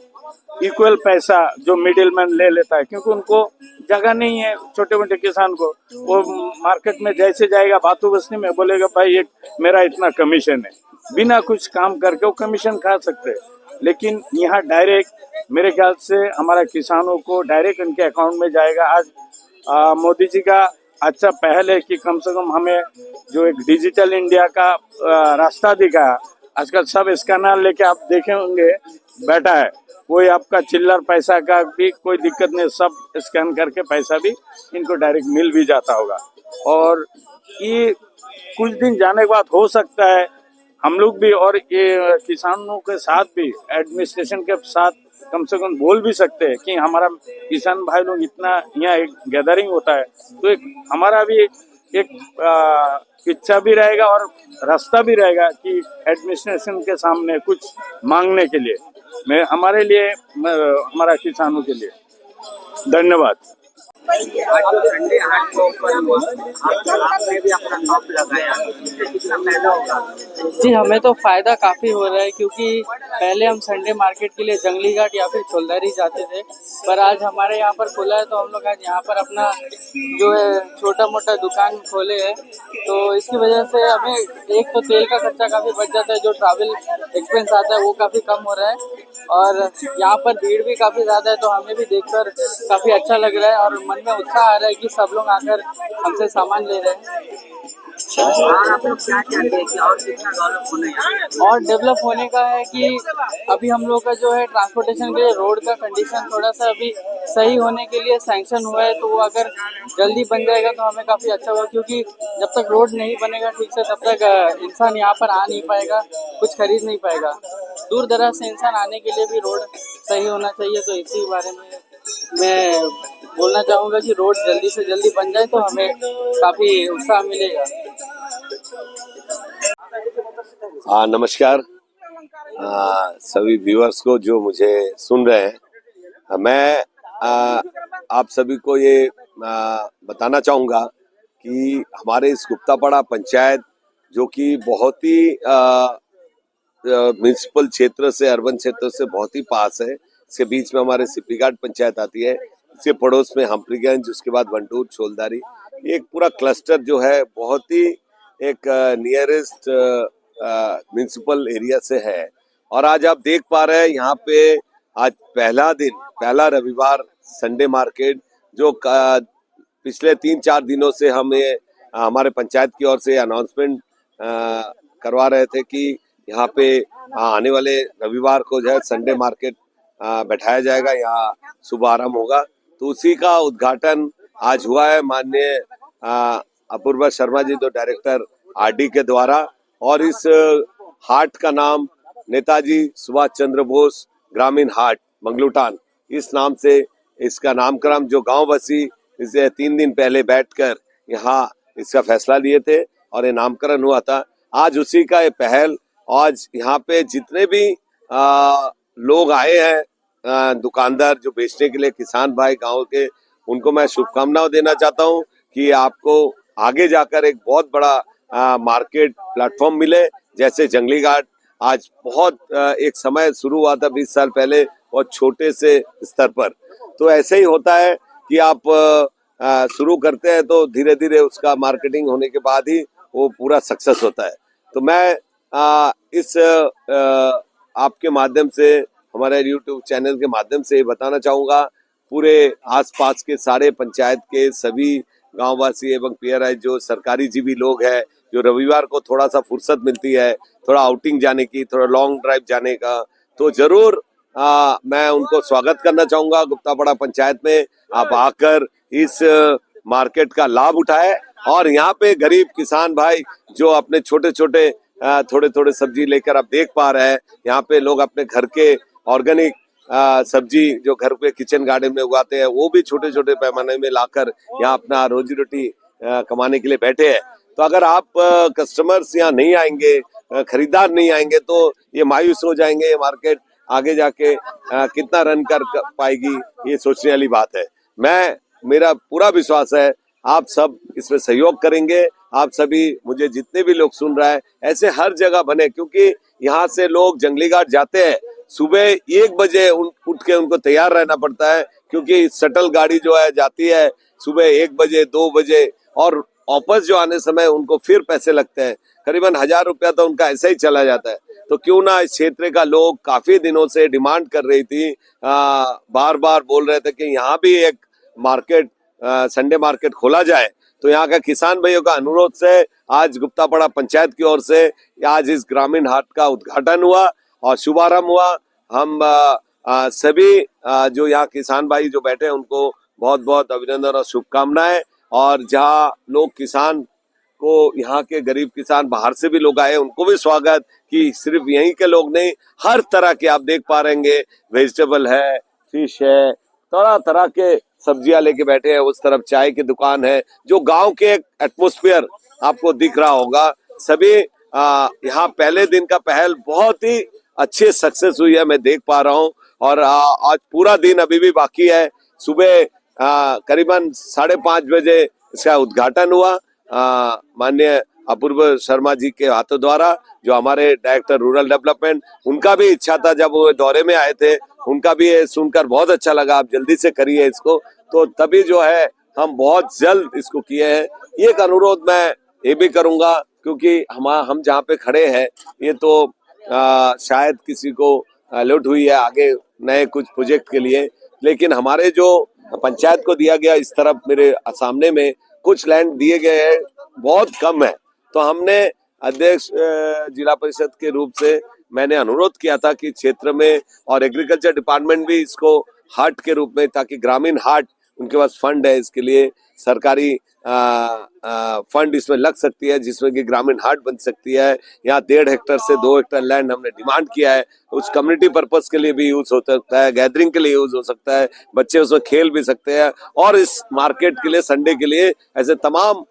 इक्वल पैसा जो मिडिल मैन ले लेता है, क्योंकि उनको जगह नहीं है। छोटे मोटे किसान को वो मार्केट में जैसे जाएगा भातू बस्ती में बोलेगा भाई एक मेरा इतना कमीशन है, बिना कुछ काम करके वो कमीशन खा सकते हैं। लेकिन यहाँ डायरेक्ट मेरे ख्याल से हमारा किसानों को डायरेक्ट उनके अकाउंट में जाएगा। आज मोदी जी का अच्छा पहल है कि कम से कम हमें जो एक डिजिटल इंडिया का रास्ता दिखा। आजकल सब स्कैनर लेके आप देखे होंगे बैठा है, कोई आपका चिल्लर पैसा का भी कोई दिक्कत नहीं, सब स्कैन करके पैसा भी इनको डायरेक्ट मिल भी जाता होगा। और ये कुछ दिन जाने के बाद हो सकता है हम लोग भी और ये किसानों के साथ भी एडमिनिस्ट्रेशन के साथ कम से कम बोल भी सकते हैं कि हमारा किसान भाई लोग इतना यहाँ एक गैदरिंग होता है, तो एक हमारा भी एक इच्छा भी रहेगा और रास्ता भी रहेगा कि एडमिनिस्ट्रेशन के सामने कुछ मांगने के लिए, मैं हमारे लिए हमारा किसानों के लिए। धन्यवाद। आज जो संडे हाट को ओपन हुआ, आपने भी अपना शॉप लगाया, इससे कितना फायदा होगा? जी, हमें तो फायदा काफी हो रहा है, क्योंकि पहले हम संडे मार्केट के लिए जंगली घाट या फिर छोलदारी जाते थे, पर आज हमारे यहाँ पर खुला है तो हम लोग आज यहाँ पर अपना जो है छोटा मोटा दुकान खोले है। तो इसकी वजह से हमें एक तो तेल का खर्चा काफी बच जाता है, जो ट्रैवल एक्सपेंस आता है वो काफी कम हो रहा है, और यहाँ पर भीड़ भी काफी ज्यादा है, तो हमें भी देखकर काफी अच्छा लग रहा है और मन में उत्साह आ रहा है कि सब लोग आकर हमसे सामान ले रहे हैं। और आप लोग क्या चाहते हैं कि और कितना डेवलप होने का? और डेवलप होने का है कि अभी हम लोग का जो है ट्रांसपोर्टेशन के लिए रोड का कंडीशन थोड़ा सा अभी सही होने के लिए सैंक्शन हुआ है, तो वो अगर जल्दी बन जाएगा तो हमें काफ़ी अच्छा होगा, क्योंकि जब तक रोड नहीं बनेगा ठीक से तब तक इंसान यहाँ पर आ नहीं पाएगा, कुछ खरीद नहीं पाएगा। दूर दराज से इंसान आने के लिए भी रोड सही होना चाहिए, तो इसी बारे में मैं बोलना चाहूँगा कि रोड जल्दी से जल्दी बन जाए तो हमें काफ़ी उत्साह मिलेगा। नमस्कार सभी व्यूअर्स को जो मुझे सुन रहे हैं। मैं आप सभी को ये बताना चाहूँगा कि हमारे इस गुप्तापाड़ा पंचायत जो कि बहुत ही म्यूनिसिपल क्षेत्र से, अर्बन क्षेत्र से बहुत ही पास है, इसके बीच में हमारे सिप्पी घाट पंचायत आती है, इसके पड़ोस में हम्परीगंज, उसके बाद वंटूर, छोलदारी, एक पूरा क्लस्टर जो है बहुत ही एक नियरेस्ट म्यूनिसिपल एरिया से है। और आज आप देख पा रहे हैं यहाँ पे आज पहला रविवार संडे मार्केट, जो पिछले 3-4 दिनों से हमें हमारे पंचायत की ओर से अनाउंसमेंट करवा रहे थे कि यहाँ पे आने वाले रविवार को जो है संडे मार्केट बैठाया जाएगा, यहाँ शुभ आरंभ होगा। तो उसी का उद्घाटन आज हुआ है माननीय अपूर्वा शर्मा जी, जो डायरेक्टर आरडी के द्वारा। और इस हाट का नाम नेताजी सुभाष चंद्र बोस ग्रामीण हाट मंगलूटान, इस नाम से इसका नामकरण जो गांववासी इसे 3 दिन पहले बैठकर यहाँ इसका फैसला लिए थे और ये नामकरण हुआ था। आज उसी का ये पहल, आज यहाँ पे जितने भी लोग आए हैं दुकानदार जो बेचने के लिए, किसान भाई गांव के, उनको मैं शुभकामनाएं देना चाहता हूँ कि आपको आगे जाकर एक बहुत बड़ा मार्केट प्लेटफॉर्म मिले। जैसे जंगली घाट आज बहुत एक समय शुरू हुआ था 20 साल पहले और छोटे से स्तर पर, तो ऐसे ही होता है कि आप शुरू करते हैं तो धीरे धीरे उसका मार्केटिंग होने के बाद ही वो पूरा सक्सेस होता है। तो मैं इस आपके माध्यम से, हमारे यूट्यूब चैनल के माध्यम से बताना चाहूँगा पूरे आसपास के सारे पंचायत के सभी गांववासी एवं पीआरआई जो सरकारी जीवी लोग हैं, जो रविवार को थोड़ा सा फुर्सत मिलती है, थोड़ा आउटिंग जाने की, थोड़ा लॉन्ग ड्राइव जाने का, तो जरूर मैं उनको स्वागत करना चाहूँगा गुप्तापाड़ा पंचायत में। आप आकर इस मार्केट का लाभ उठाए और यहाँ पे गरीब किसान भाई जो अपने छोटे छोटे थोड़े थोड़े सब्जी लेकर, आप देख पा रहे हैं यहाँ पे लोग अपने घर के ऑर्गेनिक सब्जी जो घर पे किचन गार्डन में उगाते हैं, वो भी छोटे छोटे पैमाने में लाकर यहाँ अपना रोजी रोटी कमाने के लिए बैठे हैं। तो अगर आप कस्टमर्स यहाँ नहीं आएंगे, खरीदार नहीं आएंगे, तो ये मायूस हो जाएंगे। ये मार्केट आगे जाके कितना रन कर पाएगी, ये सोचने वाली बात है। मेरा पूरा विश्वास है आप सब इसमें सहयोग करेंगे। आप सभी, मुझे जितने भी लोग सुन रहा है, ऐसे हर जगह बने, क्योंकि यहाँ से लोग जंगली घाट जाते हैं, सुबह 1 बजे उठ के उनको तैयार रहना पड़ता है, क्योंकि शटल गाड़ी जो है जाती है सुबह 1 बजे 2 बजे, और वापस जो आने समय उनको फिर पैसे लगते हैं, करीबन 1000 रुपया तो उनका ऐसा ही चला जाता है। तो क्यों ना इस क्षेत्र का लोग काफी दिनों से डिमांड कर रही थी, बार बार बोल रहे थे कि यहाँ भी एक मार्केट, संडे मार्केट खोला जाए। तो यहाँ का किसान भाइयों का अनुरोध से आज गुप्तापाड़ा पंचायत की ओर से आज इस ग्रामीण हाट का उद्घाटन हुआ और शुभारंभ हुआ। हम सभी जो यहाँ किसान भाई जो बैठे हैं उनको बहुत बहुत अभिनंदन और शुभकामनाएं। और जहाँ लोग किसान को, यहाँ के गरीब किसान बाहर से भी लोग आए, उनको भी स्वागत कि सिर्फ यहीं के लोग नहीं, हर तरह के आप देख पा रहेंगे, वेजिटेबल है, फिश है, तरह तरह के सब्जियां लेके बैठे हैं। उस तरफ चाय की दुकान है, जो गांव के एटमॉस्फेयर आपको दिख रहा होगा। सभी यहाँ पहले दिन का पहल बहुत ही अच्छे सक्सेस हुई है, मैं देख पा रहा हूँ। और आज पूरा दिन अभी भी बाकी है। सुबह करीबन 5:30 बजे इसका उद्घाटन हुआ माननीय अपूर्व शर्मा जी के हाथों द्वारा, जो हमारे डायरेक्टर रूरल डेवलपमेंट, उनका भी इच्छा था, जब वो दौरे में आए थे उनका भी ये सुनकर बहुत अच्छा लगा, आप जल्दी से करिए इसको। तो तभी जो है हम बहुत जल्द इसको किए हैं। एक अनुरोध मैं ये भी करूंगा, क्योंकि हम जहाँ पे खड़े हैं ये तो शायद किसी को अलर्ट हुई है आगे नए कुछ प्रोजेक्ट के लिए, लेकिन हमारे जो पंचायत को दिया गया, इस तरफ मेरे सामने में कुछ लैंड दिए गए हैं, बहुत कम है। तो हमने अध्यक्ष जिला परिषद के रूप से मैंने अनुरोध किया था कि क्षेत्र में और एग्रीकल्चर डिपार्टमेंट भी इसको हाट के रूप में, ताकि ग्रामीण हाट, उनके पास फंड है इसके लिए, सरकारी फंड इसमें लग सकती है जिसमें कि ग्रामीण हाट बन सकती है। यहाँ 1.5 हेक्टेयर से 2 हेक्टेयर लैंड हमने डिमांड किया है, उस कम्युनिटी पर्पस के लिए भी यूज हो सकता है, गैदरिंग के लिए यूज हो सकता है, बच्चे उसमें खेल भी सकते हैं, और इस मार्केट के लिए, संडे के लिए ऐसे तमाम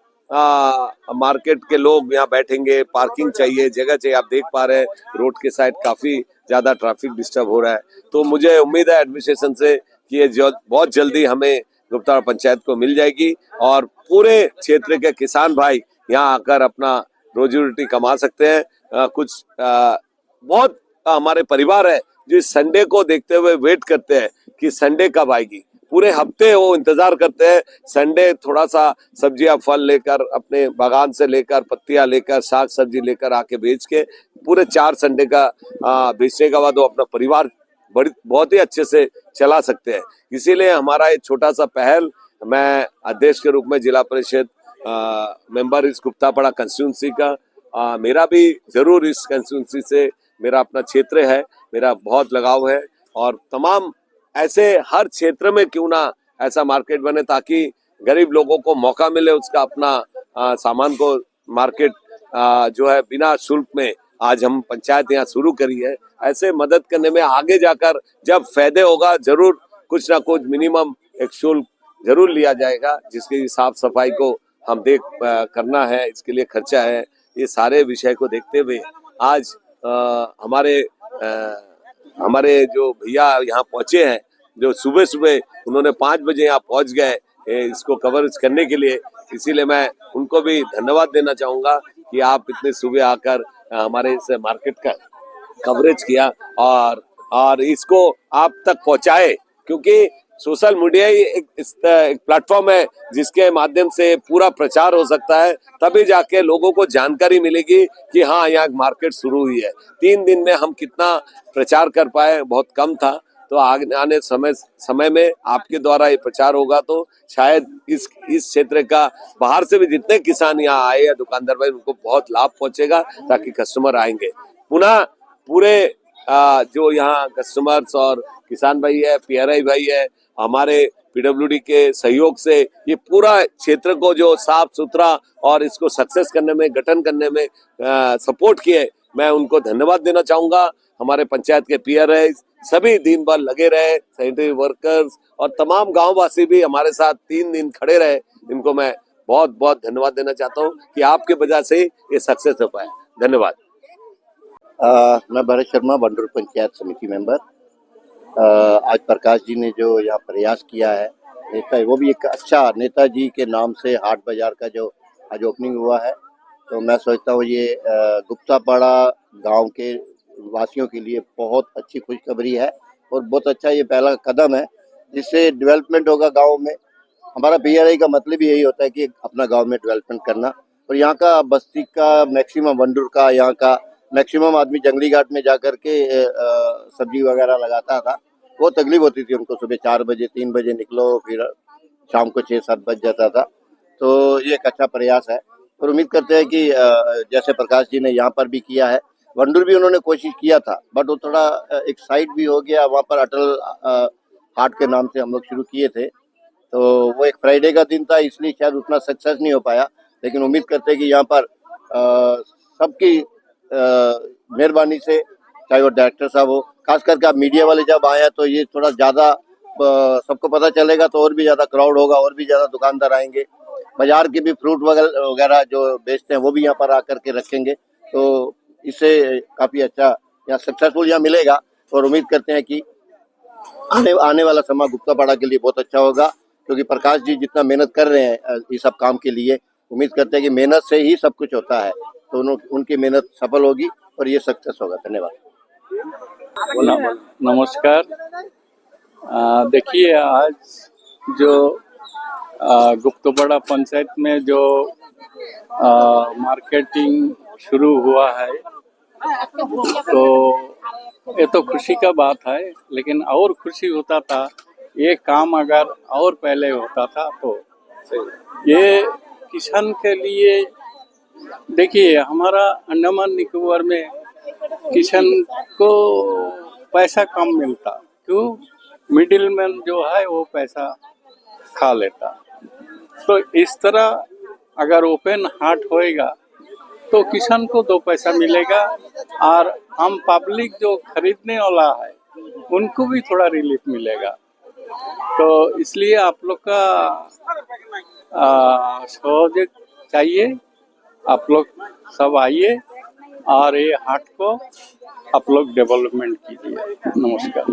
मार्केट के लोग यहाँ बैठेंगे। पार्किंग चाहिए, जगह चाहिए। आप देख पा रहे हैं रोड के साइड काफी ज्यादा ट्रैफिक डिस्टर्ब हो रहा है। तो मुझे उम्मीद है एडमिनिस्ट्रेशन से कि ये बहुत जल्दी हमें गुप्तापाड़ा पंचायत को मिल जाएगी और पूरे क्षेत्र के किसान भाई यहाँ आकर अपना रोजी रोटी कमा सकते हैं। कुछ बहुत हमारे परिवार है जो इस संडे को देखते हुए वेट करते हैं कि संडे कब आएगी। पूरे हफ्ते वो इंतजार करते हैं, संडे थोड़ा सा सब्जियां फल लेकर, अपने बागान से लेकर, पत्तियां लेकर, साग सब्जी लेकर आके बेच के पूरे 4 संडे का बेचने के बाद वो अपना परिवार बहुत ही अच्छे से चला सकते हैं। इसीलिए हमारा एक छोटा सा पहल, मैं अध्यक्ष के रूप में जिला परिषद मेंबर इस गुप्तापाड़ा कंस्टिट्यूंसी का, मेरा भी जरूर इस कंस्टिट्यूंसी से, मेरा अपना क्षेत्र है, मेरा बहुत लगाव है, और तमाम ऐसे हर क्षेत्र में क्यों ना ऐसा मार्केट बने ताकि गरीब लोगों को मौका मिले उसका अपना सामान को मार्केट जो है बिना शुल्क में आज हम पंचायत यहाँ शुरू करी है। ऐसे मदद करने में आगे जाकर जब फायदे होगा जरूर कुछ ना कुछ मिनिमम एक शुल्क जरूर लिया जाएगा, जिसकी साफ सफाई को हम देख करना है, इसके लिए खर्चा है। ये सारे विषय को देखते हुए आज हमारे जो भैया यहाँ पहुंचे हैं, जो सुबह सुबह उन्होंने 5 बजे यहाँ पहुंच गए इसको कवरेज करने के लिए, इसीलिए मैं उनको भी धन्यवाद देना चाहूंगा कि आप इतने सुबह आकर हमारे इस मार्केट का कवरेज किया और इसको आप तक पहुंचाए, क्योंकि सोशल मीडिया ही एक प्लेटफॉर्म है जिसके माध्यम से पूरा प्रचार हो सकता है, तभी जाके लोगों को जानकारी मिलेगी कि हाँ यहाँ मार्केट शुरू हुई है। 3 दिन में हम कितना प्रचार कर पाए, बहुत कम था। तो आगे आने समय में आपके द्वारा ये प्रचार होगा तो शायद इस क्षेत्र का बाहर से भी जितने किसान यहाँ आए या दुकानदार भाई, उनको बहुत लाभ पहुंचेगा, ताकि कस्टमर आएंगे। पुनः पूरे जो यहाँ कस्टमर्स और किसान भाई है, PRI भाई है, हमारे PWD के सहयोग से ये पूरा क्षेत्र को जो साफ सुथरा और इसको सक्सेस करने में, गठन करने में सपोर्ट किए, मैं उनको धन्यवाद देना चाहूंगा। हमारे पंचायत के PRI सभी दिन भर लगे रहे, सैनिटरी वर्कर्स और तमाम गांववासी भी हमारे साथ 3 दिन खड़े रहे, इनको मैं बहुत बहुत धन्यवाद देना चाहता हूं कि आपके वजह से ये सक्सेस हो पाया। धन्यवाद। मैं भरत शर्मा, बंडूर पंचायत समिति मेंबर। आज प्रकाश जी ने जो यहाँ प्रयास किया है, नेता वो भी एक अच्छा, नेताजी के नाम से हाट बाजार का जो आज ओपनिंग हुआ है, तो मैं सोचता हूँ ये गुप्तापाड़ा गांव के वासियों के लिए बहुत अच्छी खुशखबरी है और बहुत अच्छा ये पहला कदम है जिससे डेवलपमेंट होगा गांव में। हमारा PRI का मतलब यही होता है कि अपना गांव में डेवलपमेंट करना, और यहाँ का बस्ती का मैक्सिमम, वंडूर का यहाँ का मैक्सिमम आदमी जंगली घाट में जाकर के सब्जी वगैरह लगाता था। वो तकलीफ होती थी उनको, सुबह 4 बजे 3 बजे निकलो, फिर शाम को 6-7 बज जाता था। तो ये एक अच्छा प्रयास है और उम्मीद करते हैं कि जैसे प्रकाश जी ने यहाँ पर भी किया है, वंडूर भी उन्होंने कोशिश किया था, बट वो थोड़ा एक साइड भी हो गया। वहाँ पर अटल हाट के नाम से हम लोग शुरू किए थे, तो वो एक फ्राइडे का दिन था, इसलिए शायद उतना सक्सेस नहीं हो पाया। लेकिन उम्मीद करते हैं कि यहाँ पर सबकी मेहरबानी से, चाहे वो डायरेक्टर साहब हो, खास करके आप मीडिया वाले जब आए हैं तो ये थोड़ा ज़्यादा सबको पता चलेगा, तो और भी ज़्यादा क्राउड होगा, और भी ज़्यादा दुकानदार आएंगे। बाजार के भी फ्रूट वगैरह जो बेचते हैं वो भी यहाँ पर आकर के रखेंगे, तो इससे काफ़ी अच्छा यहाँ सक्सेसफुल यहाँ मिलेगा। और उम्मीद करते हैं कि आने वाला समय गुप्तापाड़ा के लिए बहुत अच्छा होगा, क्योंकि प्रकाश जी जितना मेहनत कर रहे हैं इस सब काम के लिए, उम्मीद करते हैं कि मेहनत से ही सब कुछ होता है, तो उनकी मेहनत सफल होगी और ये सक्सेस होगा। धन्यवाद। नमस्कार। देखिए, आज जो गुप्तापाड़ा पंचायत में जो मार्केटिंग शुरू हुआ है, तो ये तो खुशी का बात है, लेकिन और खुशी होता था ये काम अगर और पहले होता था तो ये किसान के लिए, देखिए हमारा अंडमान निकोबार में किसान को पैसा कम मिलता, क्यों? मिडिल मैन जो है वो पैसा खा लेता। तो इस तरह अगर ओपन हाट होएगा तो किसान को 2 पैसा मिलेगा और हम पब्लिक जो खरीदने वाला है उनको भी थोड़ा रिलीफ मिलेगा। तो इसलिए आप लोग का सहयोग चाहिए, आप लोग सब आइए और ये हाट को आप लोग डेवलपमेंट कीजिए। नमस्कार।